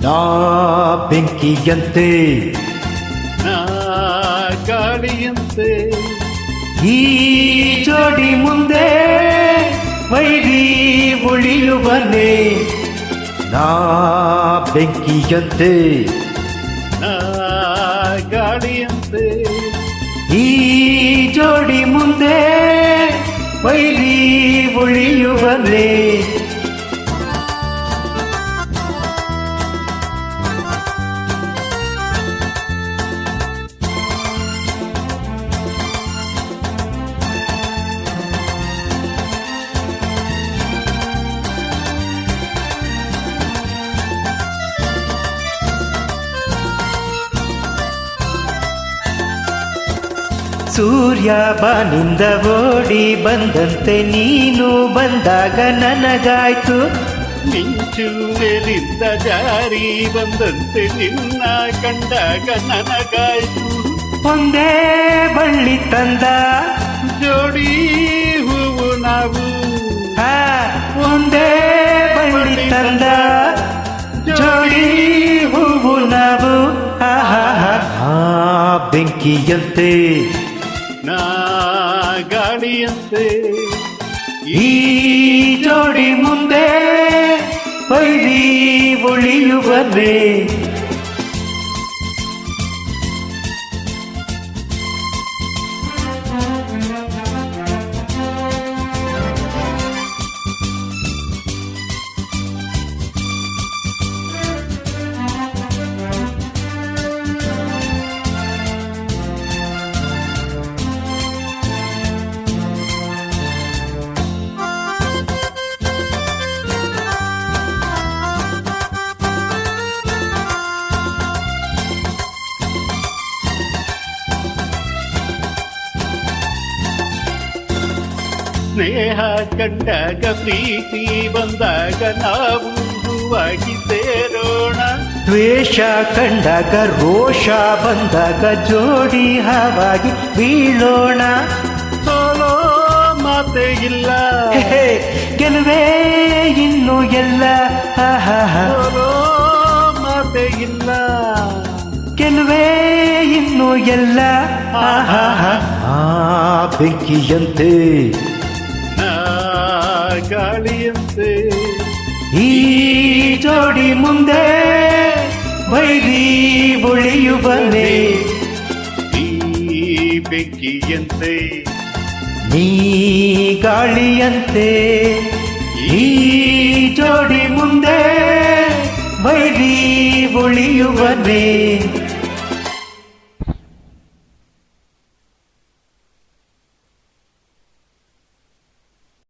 ನಾ ಬೆಂಕಿಯಂತೆ ನಾ ಗಾಳಿಯಂತೆ ಈ ಜೋಡಿ ಮುಂದೆ ವೈರಿ ಉಳಿಯುವನೆ ನಾ ಬೆಂಕಿಯಂತೆ ನಾ ಗಾಳಿಯಂತೆ ಈ ಜೋಡಿ ಮುಂದೆ ವೈರಿ ಉಳಿಯುವನೆ ಸೂರ್ಯ ಬಾನಿಂದ ಓಡಿ ಬಂದಂತೆ ನೀನು ಬಂದಾಗ ನನಗಾಯ್ತು ಮಿಂಚು ಮೇಲಿಂದ ಜಾರಿ ಬಂದಂತೆ ನಿನ್ನ ಕಂಡಾಗ ನನಗಾಯ್ತು ಒಂದೇ ಬಳ್ಳಿ ತಂದ ಜೋಡಿ ಹೂವು ನಾವು ಆ, ಒಂದೇ ಬಳ್ಳಿ ತಂದ ಜೋಡಿ ಹೂವು ನಾವು ಆ ಬೆಂಕಿಯಂತೆ ನಾ ಗಾಳಿಯಂತೆ ಈ ಜೋಡಿ ಮುಂದೆ ವೈರಿ ಉಳಿಯುವನೆ ಸ್ನೇಹ ಕಂಡಾಗ ಪ್ರೀತಿ ಬಂದಾಗ ನಾವು ಹೂವಾಗಿ ಸೇರೋಣ ದ್ವೇಷ ಕಂಡಾಗ ರೋಷ ಬಂದಾಗ ಜೋಡಿ ಹಾವಾಗಿ ಬೀಳೋಣ ಸೋಲೋ ಮಾತೆ ಇಲ್ಲ ಹೇ, ಗೆಲುವೇ ಇನ್ನು ಎಲ್ಲ ಸೋಲೋ ಮಾತೆ ಇಲ್ಲ ಗೆಲುವೇ ಇನ್ನು ಎಲ್ಲ ಆ ಬೆಂಕಿಯಂತೆ ನಾ ಗಾಳಿಯಂತೆ ಈ ಜೋಡಿ ಮುಂದೆ ವೈರಿ ಉಳಿಯುವನೆ ಈ ಬೆಂಕಿಯಂತೆ ನೀ ಗಾಳಿಯಂತೆ ಈ ಜೋಡಿ ಮುಂದೆ ವೈರಿ ಉಳಿಯುವನೆ